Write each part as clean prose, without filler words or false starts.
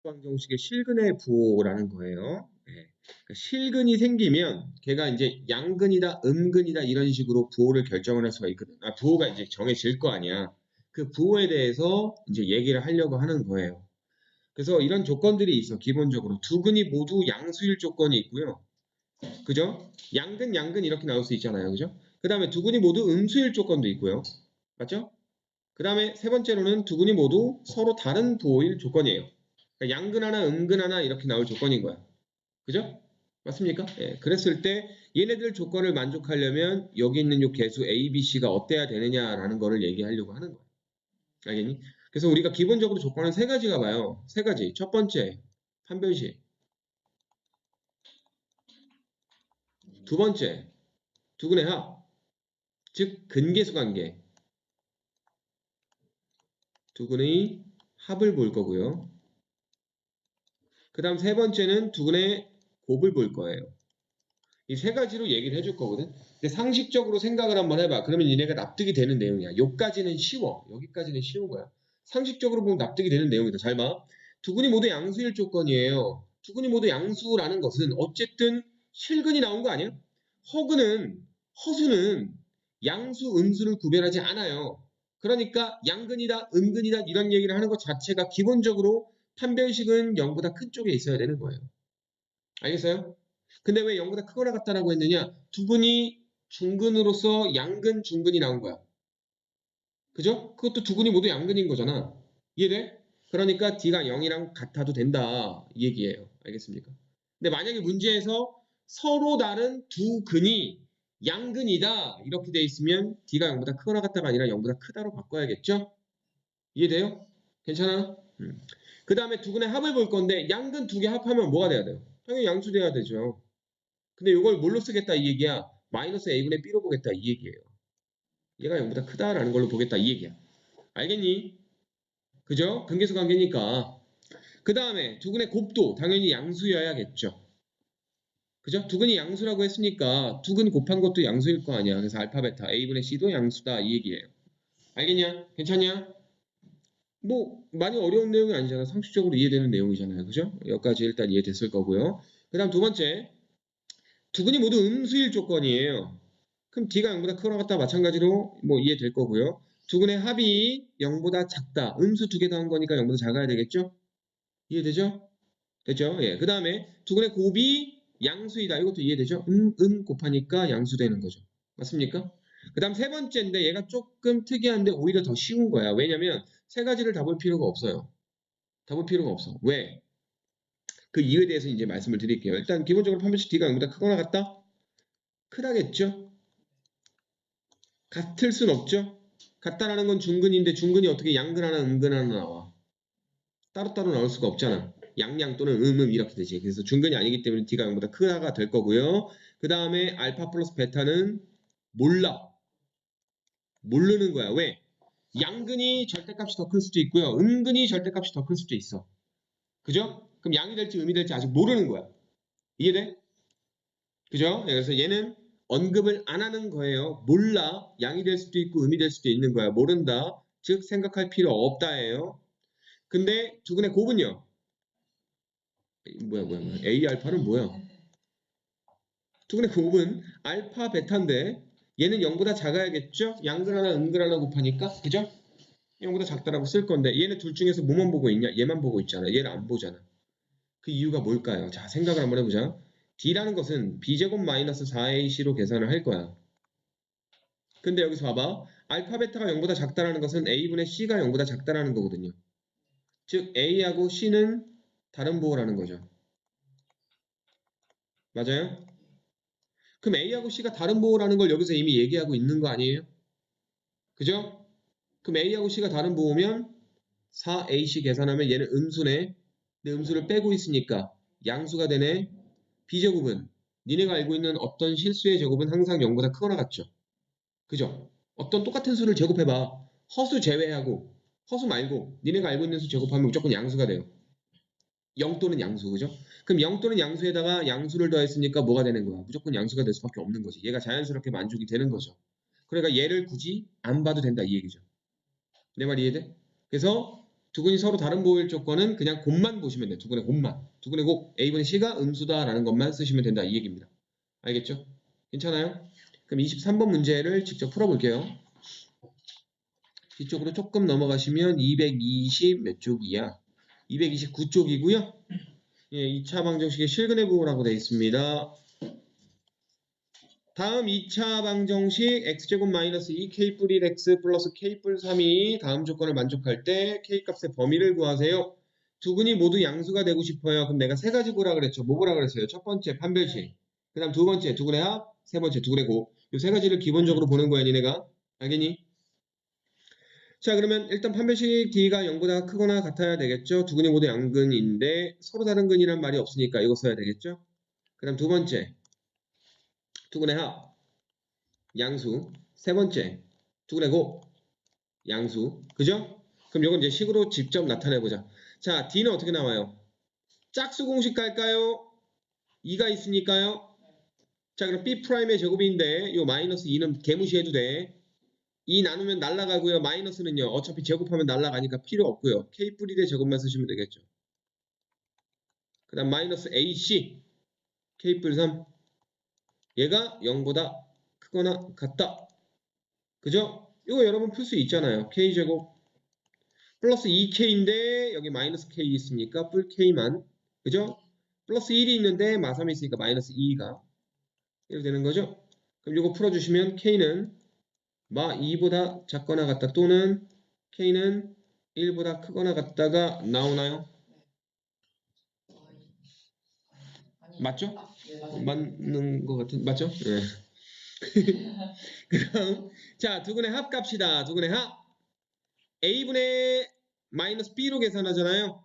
방정식의 실근의 부호라는 거예요. 예. 그러니까 실근이 생기면 걔가 이제 양근이다, 음근이다 이런 식으로 부호를 결정을 할 수가 있거든. 부호가 이제 정해질 거 아니야. 그 부호에 대해서 이제 얘기를 하려고 하는 거예요. 그래서 이런 조건들이 있어. 기본적으로 두 근이 모두 양수일 조건이 있고요. 그죠? 양근, 양근 이렇게 나올 수 있잖아요. 그죠? 그 다음에 두 근이 모두 음수일 조건도 있고요. 맞죠? 그 다음에 세 번째로는 두 근이 모두 서로 다른 부호일 조건이에요. 그러니까 양근 하나, 음근 하나 이렇게 나올 조건인 거야. 그죠? 맞습니까? 예, 그랬을 때 얘네들 조건을 만족하려면 여기 있는 요 개수 A, B, C가 어때야 되느냐라는 거를 얘기하려고 하는 거야. 알겠니? 그래서 우리가 기본적으로 조건은 세 가지가 봐요. 세 가지. 첫 번째, 판별식. 두 번째, 두근의 합. 즉, 근계수 관계. 두근의 합을 볼 거고요. 그 다음 세 번째는 두근의 곱을 볼 거예요. 이 세 가지로 얘기를 해줄 거거든. 근데 상식적으로 생각을 한번 해봐. 그러면 얘네가 납득이 되는 내용이야. 여기까지는 쉬워. 여기까지는 쉬운 거야. 상식적으로 보면 납득이 되는 내용이다. 잘 봐. 두 근이 모두 양수일 조건이에요. 두 근이 모두 양수라는 것은 어쨌든 실근이 나온 거 아니야? 허수는 양수, 음수를 구별하지 않아요. 그러니까 양근이다, 음근이다 이런 얘기를 하는 것 자체가 기본적으로 판별식은 0보다 큰 쪽에 있어야 되는 거예요. 알겠어요? 근데 왜 0보다 크거나 같다라고 했느냐? 두 근이 중근으로서 양근, 중근이 나온 거야. 그죠? 그것도 두 근이 모두 양근인 거잖아. 이해돼? 그러니까 D가 0이랑 같아도 된다. 이 얘기예요. 알겠습니까? 근데 만약에 문제에서 서로 다른 두 근이 양근이다. 이렇게 돼 있으면 D가 0보다 크거나 같다가 아니라 0보다 크다로 바꿔야겠죠? 이해돼요? 괜찮아? 그 다음에 두 근의 합을 볼 건데 양근 두 개 합하면 뭐가 돼야 돼요? 당연히 양수돼야 되죠. 근데 이걸 뭘로 쓰겠다 이 얘기야? 마이너스 a분의 b로 보겠다 이 얘기예요. 얘가 0보다 크다라는 걸로 보겠다 이 얘기야. 알겠니? 그죠? 근계수 관계니까. 그 다음에 두근의 곱도 당연히 양수여야겠죠. 그죠? 두근이 양수라고 했으니까 두근 곱한 것도 양수일 거 아니야. 그래서 알파 베타 a분의 c도 양수다 이 얘기예요. 알겠냐? 괜찮냐? 뭐 많이 어려운 내용이 아니잖아. 상식적으로 이해되는 내용이잖아요. 그죠? 여기까지 일단 이해됐을 거고요. 그 다음 두 번째 두근이 모두 음수일 조건이에요. 그럼 D가 0보다 크거나 같다 마찬가지로 뭐 이해될 거고요. 두근의 합이 0보다 작다. 음수 두 개 더한 거니까 0보다 작아야 되겠죠? 이해되죠? 됐죠? 예. 그 다음에 두근의 곱이 양수이다. 이것도 이해되죠? 곱하니까 양수되는 거죠. 맞습니까? 그 다음 세 번째인데 얘가 조금 특이한데 오히려 더 쉬운 거야. 왜냐면 세 가지를 다 볼 필요가 없어요. 다 볼 필요가 없어. 왜? 그 이유에 대해서 이제 말씀을 드릴게요. 일단 기본적으로 판별식 D가 0보다 크거나 같다? 크다겠죠? 같을 순 없죠? 같다라는 건 중근인데 중근이 어떻게 양근 하나 음근 하나 나와. 따로따로 나올 수가 없잖아. 양양 또는 이렇게 되지. 그래서 중근이 아니기 때문에 D가 0보다 크다가 될 거고요. 그 다음에 알파 플러스 베타는 몰라. 모르는 거야. 왜? 양근이 절대값이 더 클 수도 있고요. 음근이 절대값이 더 클 수도 있어. 그죠? 그럼 양이 될지 음이 될지 아직 모르는 거야. 이해돼? 그죠? 그래서 얘는 언급을 안 하는 거예요. 몰라. 양이 될 수도 있고 음이 될 수도 있는 거야. 모른다. 즉 생각할 필요 없다예요. 근데 두근의 곱은요. 뭐야. A 알파는 뭐야? 두근의 곱은 알파 베타인데 얘는 0보다 작아야겠죠? 양근 하나 음근 하나 곱하니까. 그죠? 0보다 작다라고 쓸 건데 얘네 둘 중에서 뭐만 보고 있냐? 얘만 보고 있잖아. 얘를 안 보잖아. 그 이유가 뭘까요? 자, 생각을 한번 해보자. D라는 것은 B제곱 마이너스 4AC로 계산을 할 거야. 근데 여기서 봐봐. 알파 베타가 0보다 작다라는 것은 A분의 C가 0보다 작다라는 거거든요. 즉 A하고 C는 다른 부호라는 거죠. 맞아요? 그럼 A하고 C가 다른 부호라는 걸 여기서 이미 얘기하고 있는 거 아니에요? 그죠? 그럼 A하고 C가 다른 부호면 4AC 계산하면 얘는 음수네. 근데 음수를 빼고 있으니까 양수가 되네. B제곱은 니네가 알고 있는 어떤 실수의 제곱은 항상 0보다 크거나 같죠? 그죠? 어떤 똑같은 수를 제곱해봐. 허수 제외하고 허수 말고 니네가 알고 있는 수 제곱하면 무조건 양수가 돼요. 0 또는 양수, 그죠? 그럼 0 또는 양수에다가 양수를 더했으니까 뭐가 되는 거야? 무조건 양수가 될 수밖에 없는 거지. 얘가 자연스럽게 만족이 되는 거죠. 그러니까 얘를 굳이 안 봐도 된다 이 얘기죠. 내 말 이해돼? 그래서 두근이 서로 다른 보호일 조건은 그냥 곱만 보시면 돼요. 두근의 곱만. 두근의 곱 A분의 C가 음수다라는 것만 쓰시면 된다. 이 얘기입니다. 알겠죠? 괜찮아요? 그럼 23번 문제를 직접 풀어볼게요. 뒤쪽으로 조금 넘어가시면 220 몇 쪽이야? 229쪽이고요. 예, 2차 방정식의 실근의 부호라고 되어 있습니다. 다음 2차 방정식 x제곱 마이너스 2k 뿌리 x 플러스 k 뿔 3이 다음 조건을 만족할 때 k 값의 범위를 구하세요. 두근이 모두 양수가 되고 싶어요. 그럼 내가 세 가지 보라 그랬죠. 뭐 보라 그랬어요? 첫 번째 판별식, 그 다음 두 번째 두근의 합, 세 번째 두근의 곱. 이 세 가지를 기본적으로 보는 거야 니네가. 알겠니? 자, 그러면 일단 판별식 d가 0보다 크거나 같아야 되겠죠. 두근이 모두 양근인데 서로 다른 근이란 말이 없으니까 이거 써야 되겠죠. 그 다음 두 번째 두근의 합 양수. 세 번째 두근의 곱 양수. 그죠? 그럼 이건 이제 식으로 직접 나타내보자. 자, d는 어떻게 나와요? 짝수 공식 갈까요? 2가 있으니까요. 자, 그럼 b'의 제곱인데 요 마이너스 2는 개무시해도 돼. 2 나누면 날라가고요. 마이너스는요. 어차피 제곱하면 날라가니까 필요 없고요. k 뿌리 대 제곱만 쓰시면 되겠죠. 그 다음 마이너스 ac k 뿔 3 얘가 0보다 크거나 같다. 그죠? 이거 여러분 풀 수 있잖아요. k제곱 플러스 2k인데 여기 마이너스 k 있으니까 뿔 k만. 그죠? 플러스 1이 있는데 마3이 있으니까 마이너스 2가 이렇게 되는 거죠. 그럼 이거 풀어주시면 k는 마 2보다 작거나 같다 또는 k는 1보다 크거나 같다가 나오나요? 맞죠? 맞는 것 같은 맞죠? 네. 그럼 자 두근의 합 값이다. 두근의 합 a분의 마이너스 b로 계산하잖아요.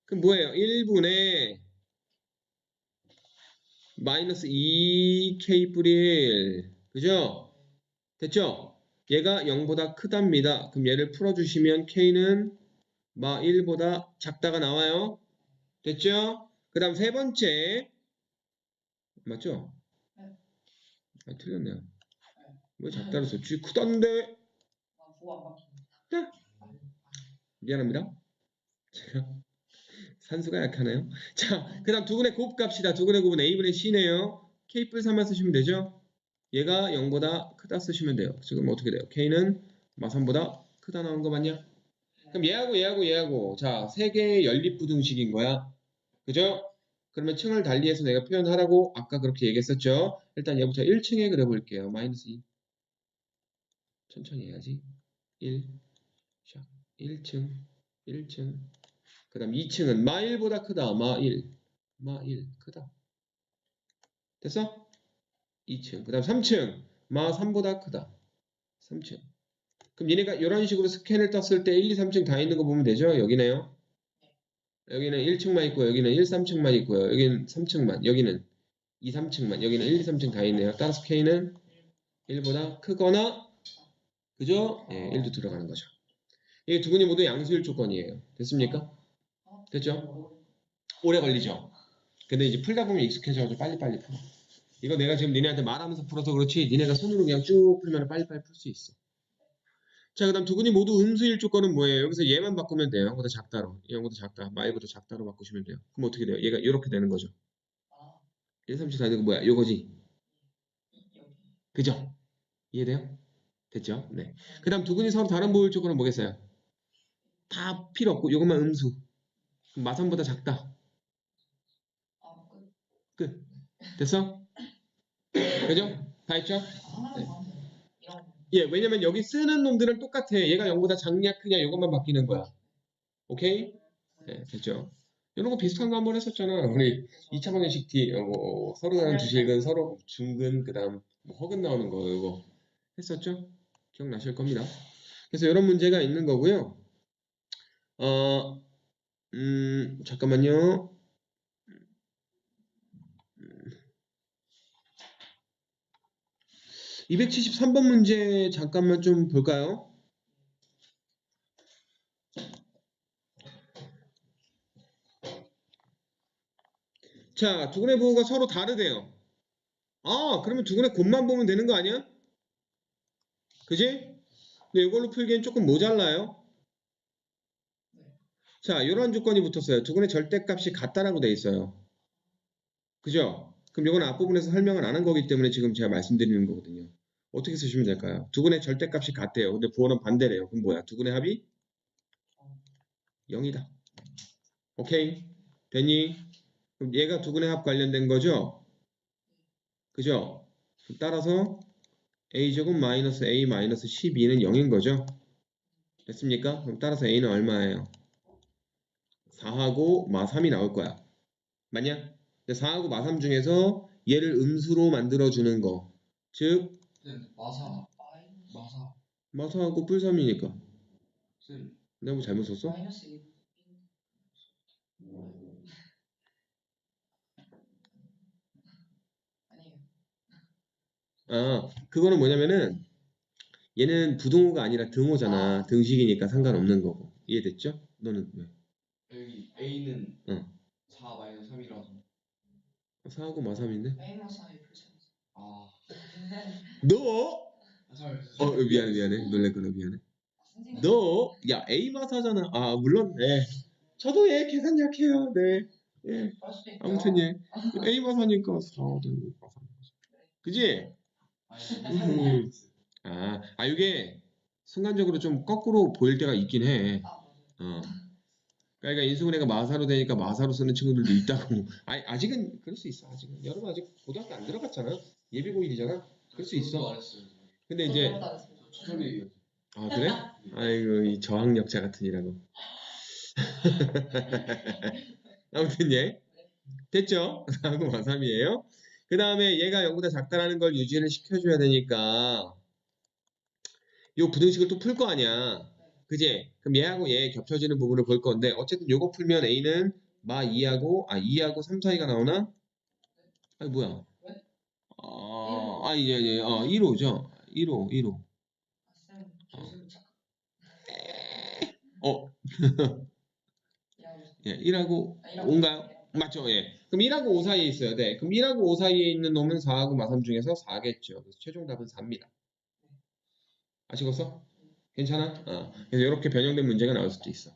그럼 뭐예요? 1분의 마이너스 2k 뿌리 1 그죠? 됐죠? 얘가 0보다 크답니다. 그럼 얘를 풀어주시면 k는 마 1보다 작다가 나와요. 됐죠? 그 다음 세 번째 맞죠? 아, 틀렸네요. 왜 작다로 썼지? 크던데? 네? 미안합니다. 제가 산수가 약하네요. 자, 그 다음 두근의 곱 값이다. 두근의 곱은 a분의 c네요. k 뿔 3만 쓰시면 되죠? 얘가 0보다 크다 쓰시면 돼요. 지금 어떻게 돼요? k는 마3보다 크다 나온 거 맞냐? 그럼 얘하고 자, 세 개의 연립부등식인 거야. 그죠? 그러면 층을 달리해서 내가 표현하라고 아까 그렇게 얘기했었죠? 일단 얘부터 1층에 그려볼게요. 마이너스 2. 천천히 해야지. 1. 자, 1층. 1층. 그 다음 2층은 마 1보다 크다. 마 1. 마 1. 크다. 됐어? 2층. 그 다음 3층. 마 3보다 크다. 3층. 그럼 얘네가 이런 식으로 스캔을 떴을 때 1, 2, 3층 다 있는 거 보면 되죠? 여기네요. 여기는 1층만 있고요. 여기는 1, 3층만 있고요. 여기는 3층만. 여기는 2, 3층만. 여기는 1, 2, 3층 다 있네요. 따라서 K는 1보다 크거나 그죠? 예, 1도 들어가는 거죠. 이게 두 분이 모두 양수일 조건이에요. 됐습니까? 됐죠? 오래 걸리죠? 근데 이제 풀다 보면 익숙해져가지고 빨리빨리 풀어. 이거 내가 지금 니네한테 말하면서 풀어서 그렇지 니네가 손으로 그냥 쭉 풀면 빨리빨리 풀 수 있어. 자, 그 다음 두 분이 모두 음수일 조건은 뭐예요? 여기서 얘만 바꾸면 돼요. 0보다 작다로. 0보다 작다. 마이보다 작다로 바꾸시면 돼요. 그럼 어떻게 돼요? 얘가 이렇게 되는 거죠. 1, 3, 4 되고 뭐야? 요거지. 그죠? 이해돼요? 됐죠? 네. 그 다음 두 분이 서로 다른 보일 조건은 뭐겠어요? 다 필요 없고 요것만 음수. 그럼 마3보다 작다. 끝. 됐어? 그죠? 다 했죠? 네. 예, 왜냐면 여기 쓰는 놈들은 똑같아. 얘가 0보다 작냐 크냐 이것만 바뀌는 거야. 오케이? 네, 됐죠? 이런 거 비슷한 거 한번 했었잖아. 우리 2차 방정식 D, 뭐, 서로 다른 두 실근, 서로 중근, 그 다음 뭐 허근 나오는 거 이거 했었죠? 기억나실 겁니다. 그래서 이런 문제가 있는 거고요. 잠깐만요. 273번 문제 잠깐만 좀 볼까요? 자, 두근의 부호가 서로 다르대요. 아, 그러면 두근의 곱만 보면 되는 거 아니야? 그지? 근데 이걸로 풀기엔 조금 모자라요. 자, 이런 조건이 붙었어요. 두근의 절대값이 같다라고 돼 있어요. 그죠? 그럼 이건 앞부분에서 설명을 안 한 거기 때문에 지금 제가 말씀드리는 거거든요. 어떻게 쓰시면 될까요? 두근의 절대값이 같대요. 근데 부호는 반대래요. 그럼 뭐야? 두근의 합이 0이다. 오케이? 됐니? 그럼 얘가 두근의 합 관련된 거죠? 그죠? 따라서 a제곱 마이너스 a 마이너스 12는 0인 거죠? 됐습니까? 그럼 따라서 a는 얼마예요? 4하고 마3이 나올 거야. 맞냐? 4하고 마3 중에서 얘를 음수로 만들어주는 거. 즉, 마사. 마사하고 뿔3이니까. 쌤. 내가 뭐 잘못 썼어? 마이너스 2. 아니에요. 아, 그거는 뭐냐면은 얘는 부등호가 아니라 등호잖아. 등식이니까 상관없는 거고. 이해됐죠? 너는 왜? 여기 A는 응. 4 마이너스 3이라서. 4하고 마3인데? 마이너스 2 플러스 3. 아. 너? sorry. 미안해. 놀랬구나. 미안해. 선생님. 너, 야, A 마사잖아. 아, 물론, 네. 저도 얘 계산 약해요. 네. 예. 그럴 수도 있죠. 아무튼 얘 A 마사니까 4등 마사. 그지? 음. 이게 순간적으로 좀 거꾸로 보일 때가 있긴 해. 맞아요. 그러니까 인수분해가 마사로 되니까 마사로 쓰는 친구들도 있다고. 아직은 그럴 수 있어. 아직은 여러분 아직 고등학교 안 들어갔잖아. 예비고1이잖아. 그럴 수 있어. 알았어요. 근데 이제 초절이. 아 그래? 아이고 이 저항력자 같으니라고. 아무튼 얘 됐죠? 4하고 마3이에요. 그 다음에 얘가 0보다 작다라는 걸 유지를 시켜줘야 되니까 요 부등식을 또 풀 거 아니야. 그지? 그럼 얘하고 얘 겹쳐지는 부분을 볼 건데 어쨌든 요거 풀면 A는 마 2하고 2하고 3 사이가 나오나? 아니 뭐야? 예, 1호죠. 1호. 예, 1하고 5인가요? 맞죠? 예. 그럼 1하고 5 사이에 있어야 돼. 그럼 1하고 5 사이에 있는 놈은 4하고 마3 중에서 4겠죠. 그래서 최종 답은 4입니다. 아시겠어? 괜찮아? 그래서 이렇게 변형된 문제가 나올 수도 있어.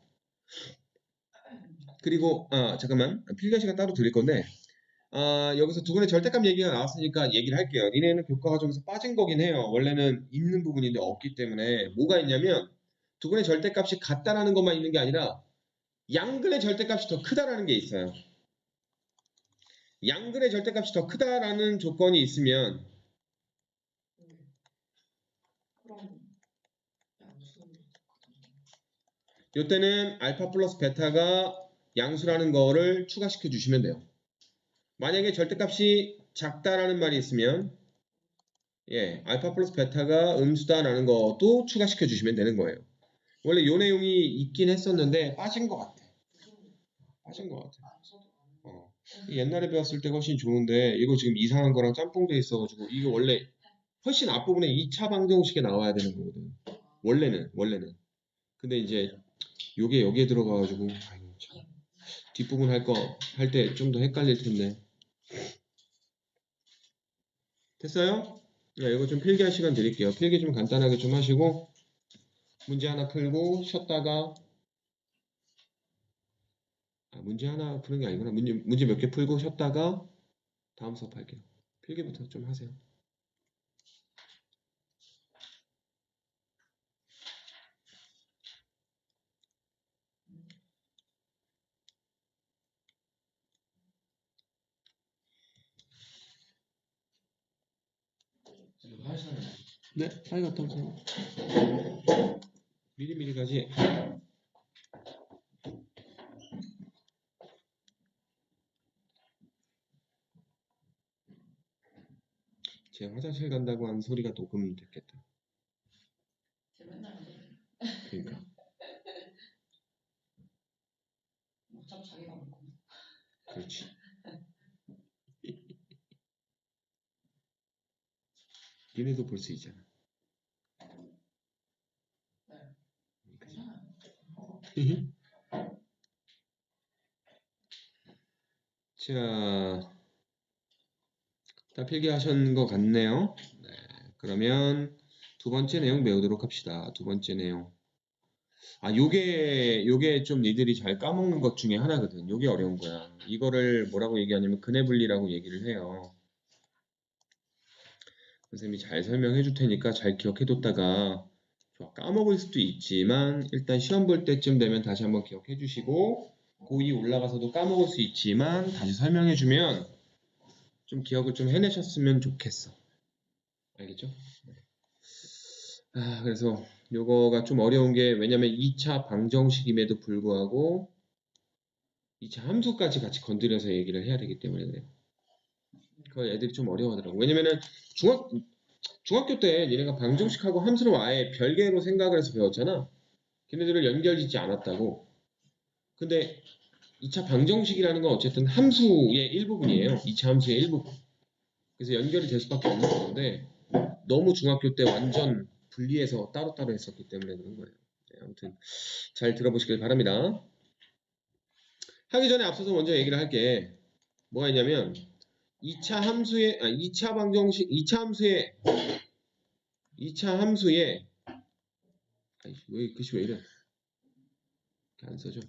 그리고 잠깐만 필기 시간 따로 드릴 건데 여기서 두근의 절대값 얘기가 나왔으니까 얘기를 할게요. 니네는 교과 과정에서 빠진 거긴 해요. 원래는 있는 부분인데 없기 때문에 뭐가 있냐면 두근의 절대값이 같다라는 것만 있는 게 아니라 양근의 절대값이 더 크다라는 게 있어요. 양근의 절대값이 더 크다라는 조건이 있으면 이때는 알파 플러스 베타가 양수라는 거를 추가시켜 주시면 돼요. 만약에 절대값이 작다라는 말이 있으면 알파 플러스 베타가 음수다라는 것도 추가시켜 주시면 되는 거예요. 원래 요 내용이 있긴 했었는데 빠진 것 같아. 옛날에 배웠을 때 훨씬 좋은데 이거 지금 이상한 거랑 짬뽕돼 있어가지고 이거 원래 훨씬 앞부분에 2차 방정식에 나와야 되는 거거든. 원래는. 근데 이제 요게 여기에 들어가가지고 아이고 참 뒷부분 할 때 좀 더 헷갈릴 텐데. 됐어요? 이거 좀 필기할 시간 드릴게요. 필기 좀 간단하게 좀 하시고 문제 하나 풀고 쉬었다가 문제 하나 푸는 게 아니구나. 문제 몇 개 풀고 쉬었다가 다음 수업 할게요. 필기부터 좀 하세요. 네, 빨리 갔다 오세요. 미리미리 가지. 제 화장실 간다고 한 소리가 녹음 됐겠다. 그러니까. 그렇지. 니네도 볼 수 있잖아. 자, 다 필기하신 것 같네요. 네, 그러면 두 번째 내용 배우도록 합시다. 두 번째 내용. 요게 좀 니들이 잘 까먹는 것 중에 하나거든. 요게 어려운 거야. 이거를 뭐라고 얘기하냐면 근해 분리라고 얘기를 해요. 선생님이 잘 설명해 줄 테니까 잘 기억해 뒀다가 까먹을 수도 있지만 일단 시험 볼 때쯤 되면 다시 한번 기억해 주시고 고2 올라가서도 까먹을 수 있지만 다시 설명해 주면 좀 기억을 좀 해내셨으면 좋겠어. 알겠죠? 그래서 요거가 좀 어려운 게 왜냐면 2차 방정식임에도 불구하고 2차 함수까지 같이 건드려서 얘기를 해야 되기 때문에 그래요. 그걸 애들이 좀 어려워하더라고. 왜냐면은 중학교 때 얘네가 방정식하고 함수를 아예 별개로 생각을 해서 배웠잖아. 걔네들을 연결짓지 않았다고. 근데 2차 방정식이라는 건 어쨌든 함수의 일부분이에요. 2차 함수의 일부분. 그래서 연결이 될 수밖에 없는 건데 너무 중학교 때 완전 분리해서 따로따로 했었기 때문에 그런 거예요. 네, 아무튼 잘 들어보시길 바랍니다. 하기 전에 앞서서 먼저 얘기를 할게. 뭐가 있냐면 2차 방정식 2차 함수의 왜 글씨 왜 이래? 이렇게 안 써져.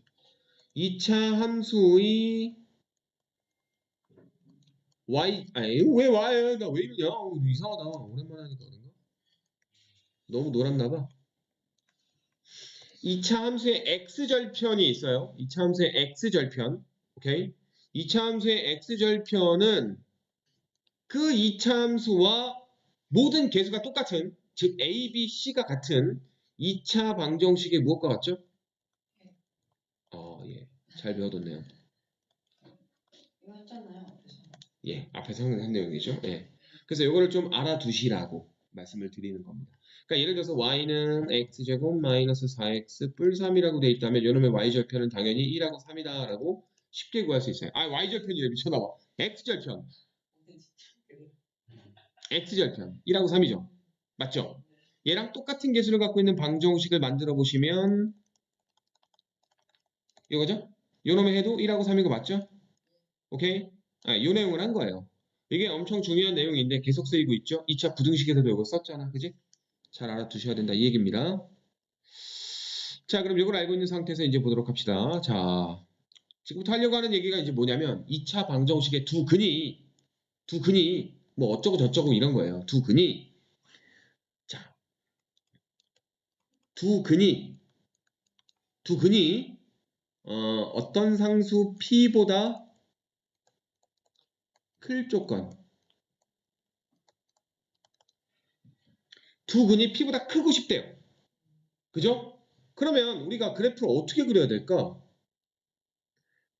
2차 함수의 왜 y? 나 왜 이러냐? 이상하다. 오랜만에 하니까 그런가? 너무 놀았나봐. 2차 함수의 x절편이 있어요. 2차 함수의 x절편. 오케이? 2차 함수의 x절편은 그 2차 함수와 모든 개수가 똑같은, 즉 a, b, c가 같은 2차 방정식의 무엇과 같죠? 예. 잘 배워뒀네요. 이거 했잖아요. 앞에서. 예, 앞에서 한 내용이죠. 예. 그래서 이거를 좀 알아두시라고 말씀을 드리는 겁니다. 그러니까 예를 들어서 y는 x제곱 마이너스 4x 뿔 3이라고 돼 있다면 이놈의 y절편은 당연히 1하고 3이다 라고 쉽게 구할 수 있어요. y절편이래 미쳐나와. x절편. x절편 1하고 3이죠. 맞죠? 얘랑 똑같은 개수를 갖고 있는 방정식을 만들어 보시면 이거죠? 요놈의 해도 1하고 3이고 맞죠? 오케이? 요 내용을 한 거예요. 이게 엄청 중요한 내용인데 계속 쓰이고 있죠? 2차 부등식에서도 이거 썼잖아. 그지? 잘 알아두셔야 된다. 이 얘기입니다. 자, 그럼 이걸 알고 있는 상태에서 이제 보도록 합시다. 자, 지금부터 하려고 하는 얘기가 이제 뭐냐면 2차 방정식의 두 근이 뭐 어쩌고 저쩌고 이런 거예요. 두 근이 자, 두 근이 어떤 상수 p보다 클 조건 두 근이 p보다 크고 싶대요. 그죠? 그러면 우리가 그래프를 어떻게 그려야 될까?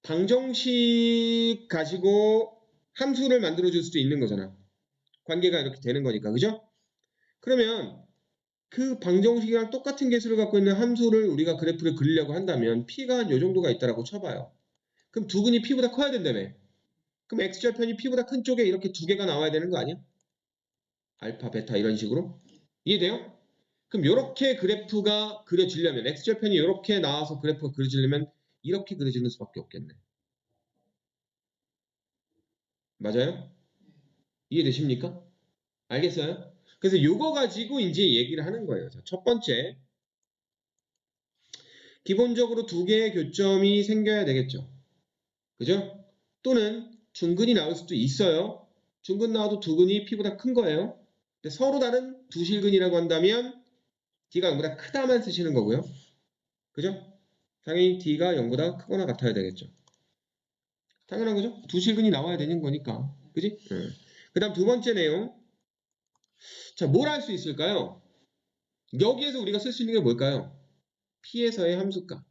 방정식 가지고 함수를 만들어줄 수도 있는 거잖아. 관계가 이렇게 되는 거니까. 그죠? 그러면 그 방정식이랑 똑같은 개수를 갖고 있는 함수를 우리가 그래프를 그리려고 한다면 p가 한 요 정도가 있다라고 쳐봐요. 그럼 두 근이 p보다 커야 된다며. 그럼 x절편이 p보다 큰 쪽에 이렇게 두 개가 나와야 되는 거 아니야? 알파, 베타 이런 식으로. 이해돼요? 그럼 이렇게 그래프가 그려지려면 x절편이 이렇게 나와서 그래프가 그려지려면 이렇게 그려지는 수밖에 없겠네. 맞아요? 이해되십니까? 알겠어요? 그래서 이거 가지고 이제 얘기를 하는 거예요. 자, 첫 번째, 기본적으로 두 개의 교점이 생겨야 되겠죠. 그죠? 또는 중근이 나올 수도 있어요. 중근 나와도 두 근이 p보다 큰 거예요. 근데 서로 다른 두 실근이라고 한다면 d가 0보다 크다만 쓰시는 거고요. 그죠? 당연히 d가 0보다 크거나 같아야 되겠죠. 당연한 거죠? 두 실근이 나와야 되는 거니까. 그지? 그 다음 두 번째 내용. 자, 뭘 할 수 있을까요? 여기에서 우리가 쓸 수 있는 게 뭘까요? P에서의 함수값.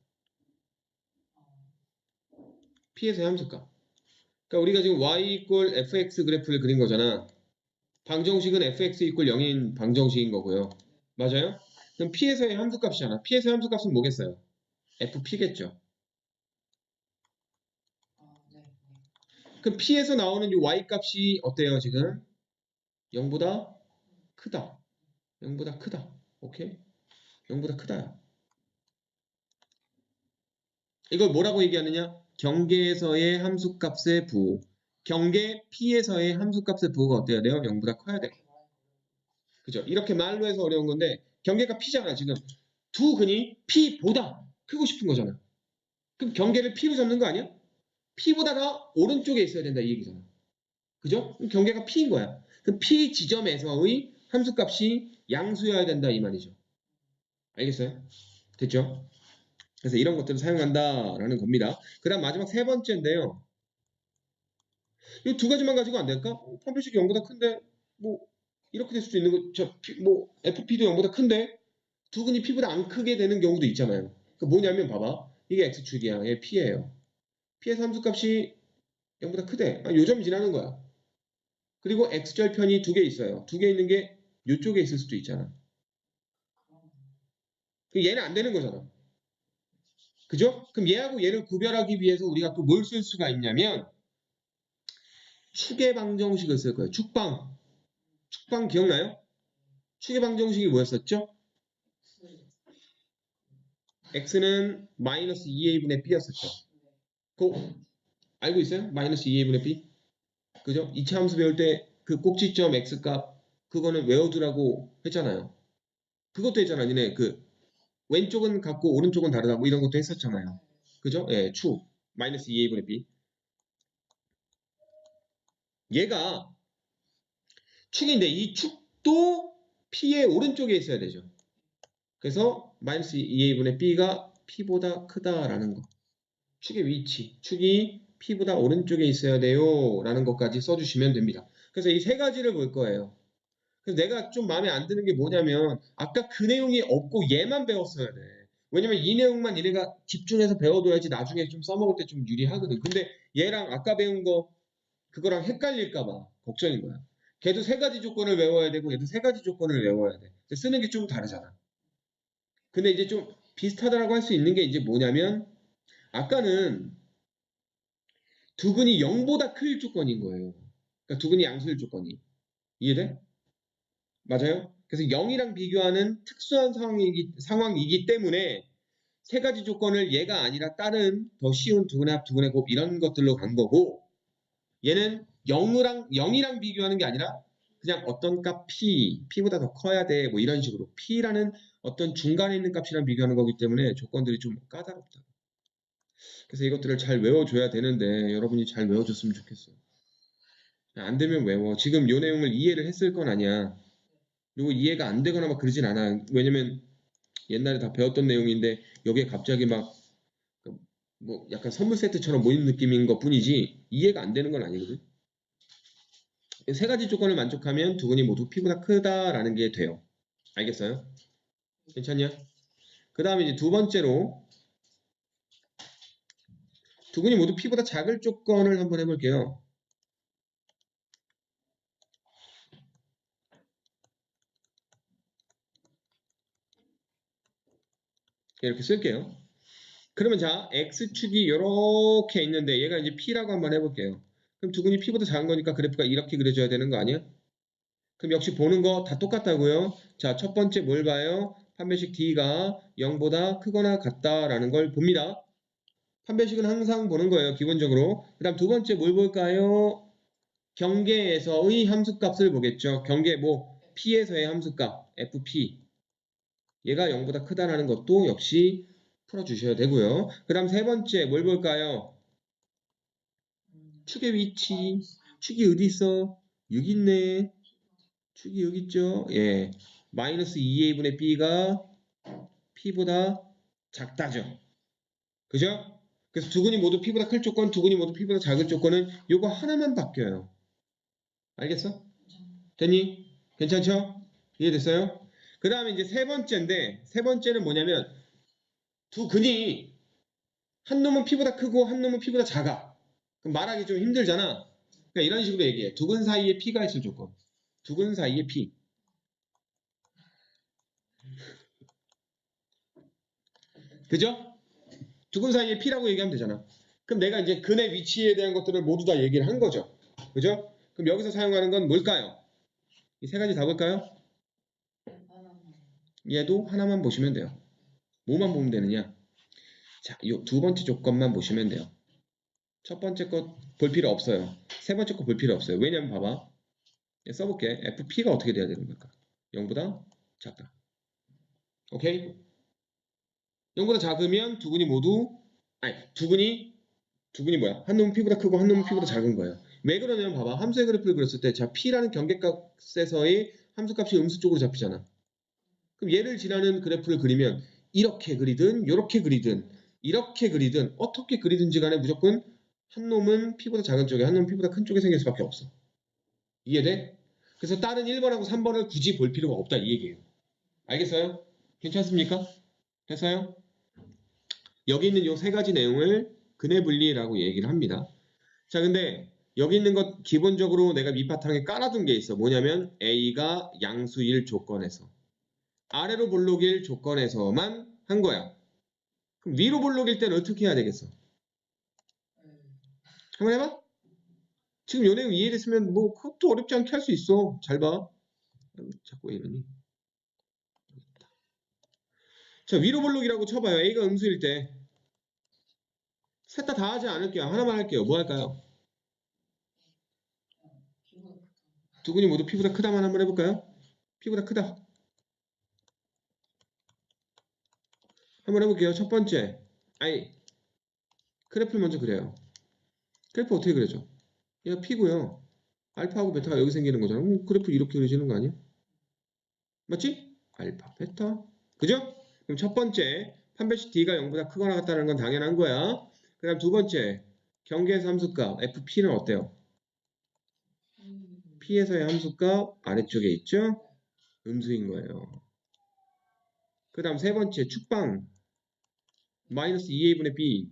P에서의 함수값. 그러니까 우리가 지금 y 이꼴 fx 그래프를 그린 거잖아. 방정식은 fx 이꼴 0인 방정식인 거고요. 맞아요? 그럼 P에서의 함수값이잖아. P에서의 함수값은 뭐겠어요? fp겠죠. 네. 그럼 P에서 나오는 이 y 값이 어때요 지금? 0보다 크다. 0보다 크다. 오케이? 0보다 크다. 이걸 뭐라고 얘기하느냐? 경계에서의 함수값의 부호. 경계 P에서의 함수값의 부호가 어때야 돼요? 0보다 커야 돼. 그죠? 이렇게 말로 해서 어려운 건데 경계가 P잖아 지금. 두 근이 P보다 크고 싶은 거잖아. 그럼 경계를 P로 잡는 거 아니야? P보다가 오른쪽에 있어야 된다 이 얘기잖아. 그죠? 그럼 경계가 P인 거야. 그럼 P 지점에서의 함수값이 양수여야 된다 이 말이죠. 알겠어요? 됐죠? 그래서 이런 것들을 사용한다라는 겁니다. 그 다음 마지막 세 번째인데요. 이 두 가지만 가지고 안 될까? 판별식이 0보다 큰데 뭐 이렇게 될 수도 있는 거, 뭐 FP도 0보다 큰데 두 근이 P보다 안 크게 되는 경우도 있잖아요. 그 뭐냐면 봐봐. 이게 X축이야. 얘 P예요. P에서 함수값이 0보다 크대. 요점 지나는 거야. 그리고 X절편이 두 개 있어요. 두 개 있는 게 이쪽에 있을 수도 있잖아. 얘는 안 되는 거잖아. 그죠? 그럼 얘하고 얘를 구별하기 위해서 우리가 또 뭘 쓸 수가 있냐면 축의 방정식을 쓸 거예요. 축방. 축방 기억나요? 축의 방정식이 뭐였었죠? x는 마이너스 2a분의 b였었죠. 그거 알고 있어요? 마이너스 2a분의 b? 그죠? 2차 함수 배울 때 그 꼭지점 x값 그거는 외워두라고 했잖아요. 그것도 했잖아. 니네 그 왼쪽은 같고 오른쪽은 다르다고 이런 것도 했었잖아요. 그죠? 예, 축 마이너스 2a분의 b. 얘가 축인데 이 축도 p의 오른쪽에 있어야 되죠. 그래서 마이너스 2a분의 b가 p보다 크다라는 거. 축의 위치, 축이 P보다 오른쪽에 있어야 돼요 라는 것까지 써주시면 됩니다. 그래서 이 세 가지를 볼 거예요. 그래서 내가 좀 마음에 안 드는 게 뭐냐면 아까 그 내용이 없고 얘만 배웠어야 돼. 왜냐면 이 내용만 얘네가 집중해서 배워둬야지 나중에 좀 써먹을 때 좀 유리하거든. 근데 얘랑 아까 배운 거 그거랑 헷갈릴까봐 걱정인 거야. 걔도 세 가지 조건을 외워야 되고 얘도 세 가지 조건을 외워야 돼. 쓰는 게 좀 다르잖아. 근데 이제 좀 비슷하다라고 할 수 있는 게 이제 뭐냐면 아까는 두 근이 0보다 클 조건인 거예요. 그러니까 두 근이 양수일 조건이. 이해돼? 맞아요? 그래서 0이랑 비교하는 특수한 상황이기 때문에 세 가지 조건을 얘가 아니라 다른 더 쉬운 두 근의 합, 두 근의 곱 이런 것들로 간 거고 얘는 0이랑 비교하는 게 아니라 그냥 어떤 값 P보다 더 커야 돼 뭐 이런 식으로 P라는 어떤 중간에 있는 값이랑 비교하는 거기 때문에 조건들이 좀 까다롭다. 그래서 이것들을 잘 외워줘야 되는데 여러분이 잘 외워줬으면 좋겠어. 안 되면 외워. 지금 요 내용을 이해를 했을 건 아니야. 요거 이해가 안 되거나 막 그러진 않아. 왜냐면 옛날에 다 배웠던 내용인데 여기에 갑자기 막 뭐 약간 선물 세트처럼 모인 느낌인 것 뿐이지 이해가 안 되는 건 아니거든. 세 가지 조건을 만족하면 두 근이 모두 P보다 크다라는 게 돼요. 알겠어요? 괜찮냐? 그 다음에 이제 두 번째로 두 근이 모두 P보다 작을 조건을 한번 해볼게요. 이렇게 쓸게요. 그러면 자, X축이 이렇게 있는데 얘가 이제 P라고 한번 해볼게요. 그럼 두 근이 P보다 작은 거니까 그래프가 이렇게 그려져야 되는 거 아니야? 그럼 역시 보는 거 다 똑같다고요. 자, 첫 번째 뭘 봐요? 판별식 D가 0보다 크거나 같다라는 걸 봅니다. 판별식은 항상 보는 거예요. 기본적으로. 그 다음 두 번째 뭘 볼까요? 경계에서의 함수값을 보겠죠. 경계 뭐 P에서의 함수값 FP 얘가 0보다 크다라는 것도 역시 풀어주셔야 되고요. 그 다음 세 번째 뭘 볼까요? 축의 위치. 축이 어디 있어? 여기 있네. 축이 여기 있죠? 예. 마이너스 2a분의 b가 p보다 작다죠. 그죠? 그래서 두 근이 모두 p보다 클 조건, 두 근이 모두 p보다 작을 조건은 요거 하나만 바뀌어요. 알겠어? 됐니? 괜찮죠? 이해됐어요? 그 다음에 이제 세 번째인데, 세 번째는 뭐냐면, 두 근이 한 놈은 p보다 크고 한 놈은 p보다 작아. 그럼 말하기 좀 힘들잖아. 그러니까 이런 식으로 얘기해. 두 근 사이에 p가 있을 조건. 두 근 사이에 p. 그죠? 두 근 사이에 p라고 얘기하면 되잖아. 그럼 내가 이제 근의 위치에 대한 것들을 모두 다 얘기를 한 거죠. 그죠? 그럼 여기서 사용하는 건 뭘까요? 이 세 가지 다 볼까요? 얘도 하나만 보시면 돼요. 뭐만 보면 되느냐? 자, 이 두 번째 조건만 보시면 돼요. 첫 번째 것 볼 필요 없어요. 세 번째 거 볼 필요 없어요. 왜냐면 봐봐. 써볼게. FP가 어떻게 돼야 되는 걸까? 0보다 작다. 오케이? 0보다 작으면 두근이 모두 아니 두근이 뭐야? 한 놈은 P보다 크고 한 놈은 P보다 작은 거예요. 왜 그러냐면 봐봐. 함수의 그래프를 그렸을 때 자 P라는 경계값에서의 함수값이 음수 쪽으로 잡히잖아. 그럼 얘를 지나는 그래프를 그리면 이렇게 그리든 이렇게 그리든 이렇게 그리든 어떻게 그리든지 간에 무조건 한 놈은 P보다 작은 쪽에 한 놈은 P보다 큰 쪽에 생길 수밖에 없어. 이해돼? 그래서 다른 1번하고 3번을 굳이 볼 필요가 없다 이 얘기예요. 알겠어요? 괜찮습니까? 됐어요? 여기 있는 요 세 가지 내용을 근해 분리라고 얘기를 합니다. 자, 근데 여기 있는 것 기본적으로 내가 밑바탕에 깔아둔 게 있어. 뭐냐면 A가 양수일 조건에서 아래로 볼록일 조건에서만 한 거야. 그럼 위로 볼록일 때는 어떻게 해야 되겠어? 한번 해봐? 지금 요 내용 이해됐으면 뭐 그것도 어렵지 않게 할 수 있어. 잘 봐. 자꾸 왜 이러니? 자, 위로 볼록이라고 쳐봐요. A가 음수일 때. 셋 다 하지 않을게요. 하나만 할게요. 뭐 할까요? 두근이 모두 P보다 크다만 한번 해볼까요? P보다 크다. 한번 해볼게요. 첫 번째. 그래프를 먼저 그려요. 그래프 어떻게 그려져? 얘가 P고요. 알파하고 베타가 여기 생기는 거잖아. 그래프 이렇게 그려지는 거 아니야? 맞지? 알파, 베타. 그죠? 그럼 첫 번째. 판별식 D가 0보다 크거나 같다는 건 당연한 거야. 그 다음 두 번째. 경계에서 함수값 FP는 어때요? P에서의 함수값 아래쪽에 있죠? 음수인 거예요. 그 다음 세 번째. 축방 마이너스 2a분의 b.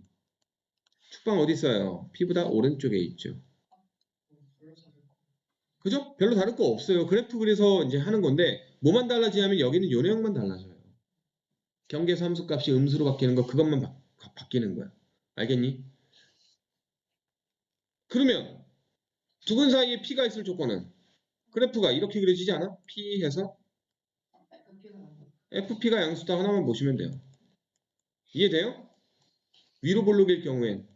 축방 어디 있어요? P보다 오른쪽에 있죠. 그죠? 별로 다를 거 없어요. 그래프 그래서 이제 하는 건데 뭐만 달라지냐면 여기는 요 내용만 달라져요. 경계에서 함수값이 음수로 바뀌는 거 그것만 바뀌는 거야. 알겠니? 그러면 두근 사이에 P가 있을 조건은 그래프가 이렇게 그려지지 않아? P 해서 FP가 양수다 하나만 보시면 돼요. 이해돼요? 위로 볼록일 경우엔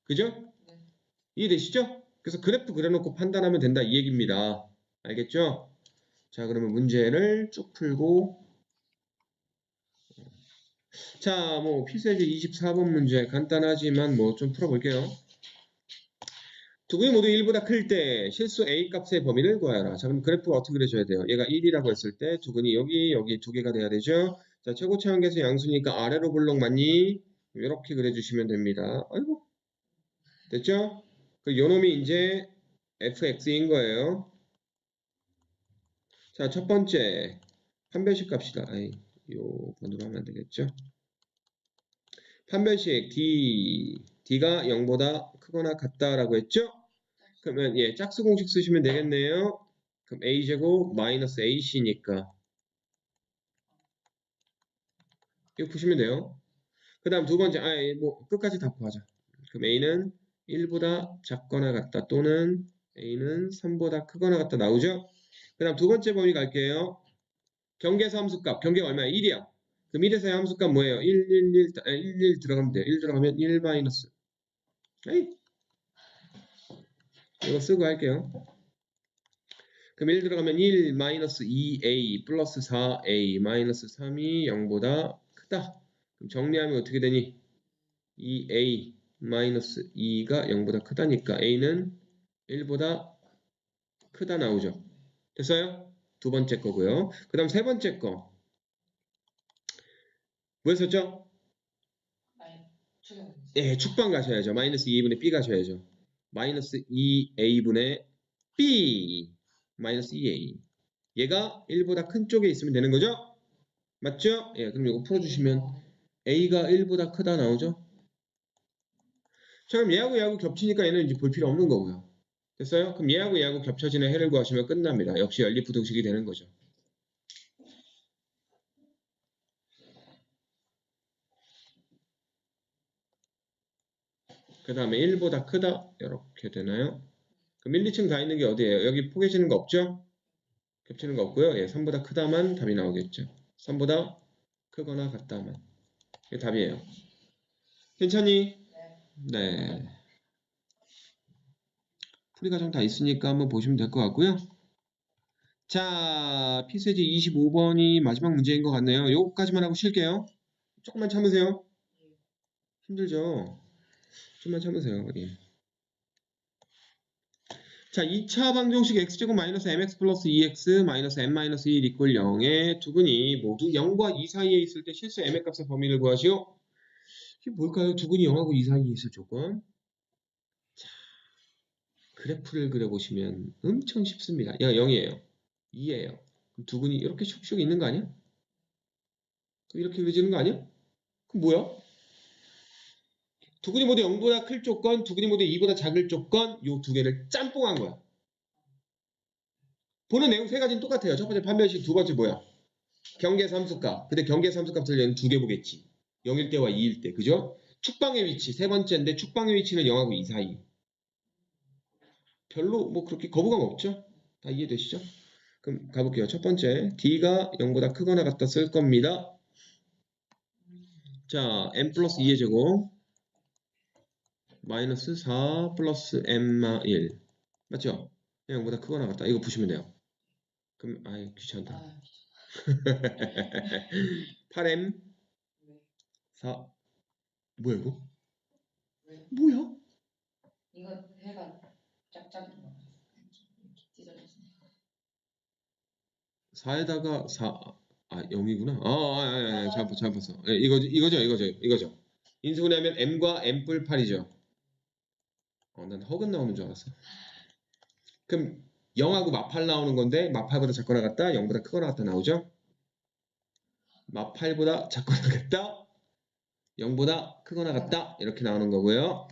그죠? 이해되시죠? 그래서 그래프 그려놓고 판단하면 된다 이 얘기입니다. 알겠죠? 자, 그러면 문제를 쭉 풀고 자, 뭐 필수예제 24번 문제 간단하지만 뭐 좀 풀어볼게요. 두근이 모두 1보다 클 때 실수 A 값의 범위를 구하여라. 자, 그럼 그래프가 어떻게 그려져야 돼요? 얘가 1이라고 했을 때 두근이 여기 두 개가 돼야 되죠. 자, 최고치 한계수 양수니까 아래로 볼록 맞니? 이렇게 그려주시면 됩니다. 아이고, 됐죠? 그 요놈이 이제 fx인 거예요. 자, 첫 번째 판별식 값이다. 요 번호로 하면 안 되겠죠? 판별식 D가 0보다 크거나 같다라고 했죠? 그러면 짝수 공식 쓰시면 되겠네요. 그럼 A제곱 마이너스 AC니까 이거 푸시면 돼요. 그 다음 두 번째 뭐 끝까지 다 구하자. 그럼 A는 1보다 작거나 같다 또는 A는 3보다 크거나 같다 나오죠? 그 다음 두 번째 범위 갈게요. 경계에서 함수값 경계가 얼마야? 1이야. 그럼 1에서의 함수값 뭐예요? 1 들어가면 돼요. 1 들어가면 1 마이너스 이거 쓰고 할게요. 그럼 1 들어가면 1 마이너스 2a 플러스 4a 마이너스 3이 0보다 크다. 그럼 정리하면 어떻게 되니? 2a 마이너스 2가 0보다 크다니까 a는 1보다 크다 나오죠. 됐어요? 두 번째 거고요. 그 다음 세 번째 거. 뭐 했었죠? 축방 가셔야죠. 마이너스 2a분의 b 가셔야죠. 마이너스 2a분의 b 마이너스 2a 얘가 1보다 큰 쪽에 있으면 되는 거죠? 맞죠? 그럼 이거 풀어주시면 a가 1보다 크다 나오죠? 자, 그럼 얘하고 겹치니까 얘는 이제 볼 필요 없는 거고요. 됐어요? 그럼 얘하고 겹쳐지는 해를 구하시면 끝납니다. 역시 연립부등식이 되는 거죠. 그 다음에 1보다 크다 이렇게 되나요? 그럼 1, 2층 다 있는 게 어디예요? 여기 포개지는 거 없죠? 겹치는 거 없고요. 3보다 크다만 답이 나오겠죠. 3보다 크거나 같다만 이게 답이에요. 괜찮니? 네. 풀이 과정 다 있으니까 한번 보시면 될 것 같고요. 자, 필수예제 25번이 마지막 문제인 것 같네요. 요거까지만 하고 쉴게요. 조금만 참으세요. 힘들죠? 좀만 참으세요. 예. 자, 2차 방정식 x제곱 마이너스 mx 플러스 2x 마이너스 m 마이너스 1 이퀄 0의 두근이 모두 0과 2 사이에 있을 때 실수 m의 값의 범위를 구하시오. 이게 뭘까요? 두근이 0하고 2 사이에 있을 조건. 자, 그래프를 그려보시면 엄청 쉽습니다. 얘가 0이에요. 2예요. 그럼 두근이 이렇게 슉슉 있는 거 아니야? 그럼 이렇게 그려지는 거 아니야? 그럼 뭐야? 두근이 모두 0보다 클 조건, 두근이 모두 2보다 작을 조건, 요 두 개를 짬뽕한 거야. 보는 내용 세 가지는 똑같아요. 첫 번째 판별식, 두 번째 뭐야? 경계에서 함수값. 근데 경계에서 함수값을 얘는 두 개 보겠지. 0일 때와 2일 때. 그죠? 축방의 위치. 세 번째인데 축방의 위치는 0하고 2 사이. 별로 뭐 그렇게 거부감 없죠? 다 이해되시죠? 그럼 가볼게요. 첫 번째. D가 0보다 크거나 같다 쓸 겁니다. 자, m 플러스 2의 제곱. 마이너스 4 플러스 m 1. 맞죠? 0보다 크거나 같다. 이거 보시면 돼요. 그럼 아이 귀찮다. 아, 8m 왜? 4 뭐야 이거? 왜? 뭐야? 이거 해가 짝짝이 거. 찢어졌어. 4에다가 4 0이구나. 잘못 봤어. 예, 이거죠. 인수분해하면 m과 m 뿔 8이죠. 난 허근 나오는 줄 알았어. 그럼 0하고 마8 나오는 건데 마8보다 작거나 같다, 0보다 크거나 같다 나오죠? 마8보다 작거나 같다, 0보다 크거나 같다 이렇게 나오는 거고요.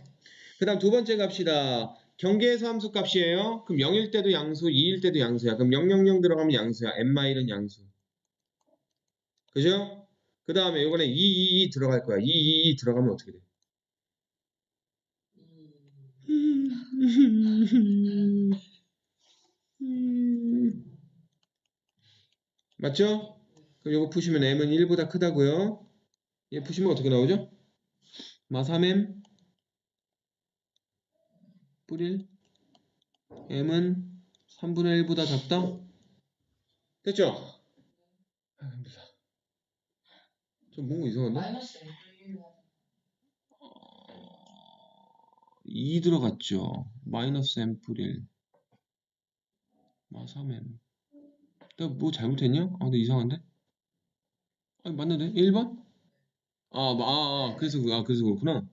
그 다음 두 번째 값이다. 경계에서 함수 값이에요. 그럼 0일 때도 양수, 2일 때도 양수야. 그럼 000 들어가면 양수야. m-1은 양수. 그죠? 그 다음에 이번에 2 들어갈 거야. 2 들어가면 어떻게 돼? 맞죠? 그럼 이거 푸시면 m은 1보다 크다고요. 얘 푸시면 어떻게 나오죠? 마 3m 뿔1 m은 3분의 1보다 작다? 됐죠? 힘들다. 좀 뭔가 이상한데? 마이너스 M1 2 들어갔죠. 마이너스 m 뿔 1 마 3m. 내가 뭐 잘못했냐? 근데 이상한데? 아니 맞는데? 1번? 그래서 그렇구나.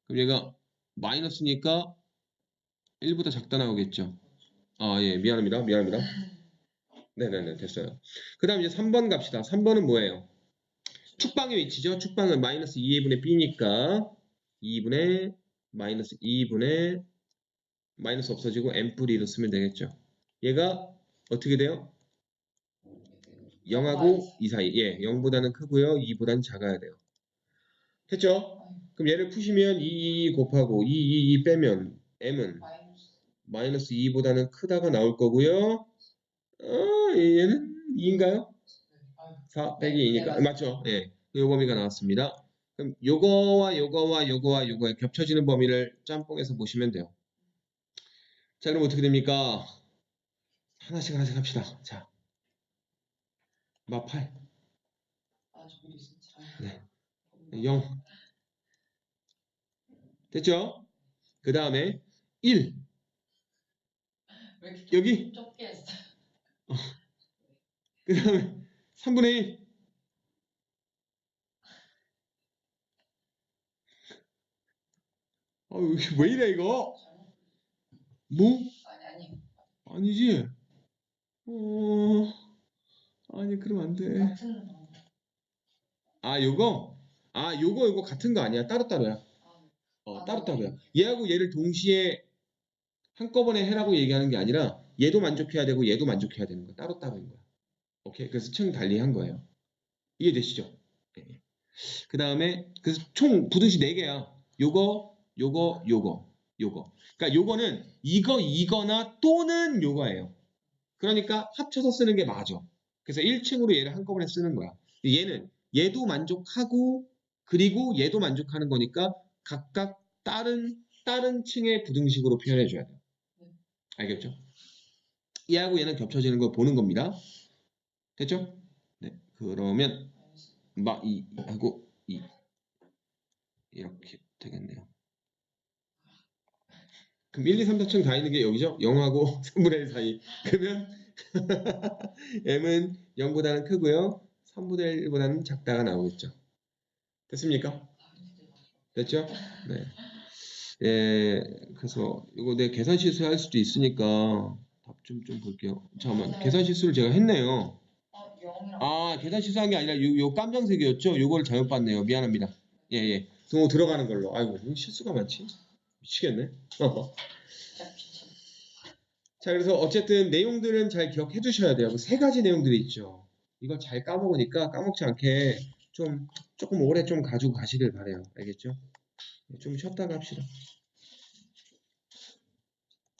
그럼 얘가 마이너스니까 1보다 작다 나오겠죠. 예, 미안합니다. 네네네, 됐어요. 그 다음 이제 3번 갑시다. 3번은 뭐예요? 축방의 위치죠. 축방은 마이너스 2분의 b니까 2분의 마이너스 2분의 마이너스 없어지고 m 뿔 2로 쓰면 되겠죠. 얘가 어떻게 돼요? 0하고 2 사이. 예, 0보다는 크고요. 2보다는 작아야 돼요. 됐죠? 그럼 얘를 푸시면 2 곱하고 2 빼면 m은 마이너스 2보다는 크다가 나올 거고요. 얘는 2인가요? 4 빼기 2니까. 맞죠? 예. 요 범위가 나왔습니다. 그럼 요거와 겹쳐지는 범위를 짬뽕해서 보시면 돼요. 자, 그럼 어떻게 됩니까? 하나씩 합시다. 자, 마 8. 저기도 있었지. 네. 0. 됐죠? 그 다음에 1. 왜 이렇게 여기? 좁게 했어? 그 다음에 3분의 1. 이게 왜 이래 이거? 뭐? 아니. 아니지? 아니 그러면 안 돼. 같은 방법. 요거 같은 거 아니야. 따로따로야. 따로따로야. 얘하고 얘를 동시에 한꺼번에 해라고 얘기하는 게 아니라 얘도 만족해야 되고 얘도 만족해야 되는 거야. 따로따로인 거야. 오케이? 그래서 층 달리한 거예요. 이해되시죠? 네. 그 다음에 그래서 총 부등식 4개야. 요거. 그러니까 요거는 이거나 또는 요거예요. 그러니까 합쳐서 쓰는 게 맞아. 그래서 1층으로 얘를 한꺼번에 쓰는 거야. 얘는 얘도 만족하고 그리고 얘도 만족하는 거니까 각각 다른 층의 부등식으로 표현해 줘야 돼요. 알겠죠? 얘하고 얘는 겹쳐지는 걸 보는 겁니다. 됐죠? 네. 그러면 마 2하고 2 이렇게 되겠네요. 그럼 1, 2, 3, 4층 다 있는 게 여기죠? 0하고 3분의 1 사이. 그러면 m은 0보다는 크고요. 3분의 1보다는 작다가 나오겠죠. 됐습니까? 됐죠? 네. 예, 그래서 이거 내 계산 실수할 수도 있으니까 답 좀 볼게요. 잠깐만, 계산 실수를 제가 했네요. 0이랑 아, 계산 실수한 게 아니라 요 깜장색이었죠? 요걸 잘못 봤네요. 미안합니다. 예. 등호 들어가는 걸로. 아이고, 왜 실수가 많지? 미치겠네. 진짜 귀찮아. 자, 그래서 어쨌든 내용들은 잘 기억해 두셔야 돼요. 세 가지 내용들이 있죠. 이걸 잘 까먹으니까 까먹지 않게 조금 오래 좀 가지고 가시길 바래요. 알겠죠? 좀 쉬었다가 합시다.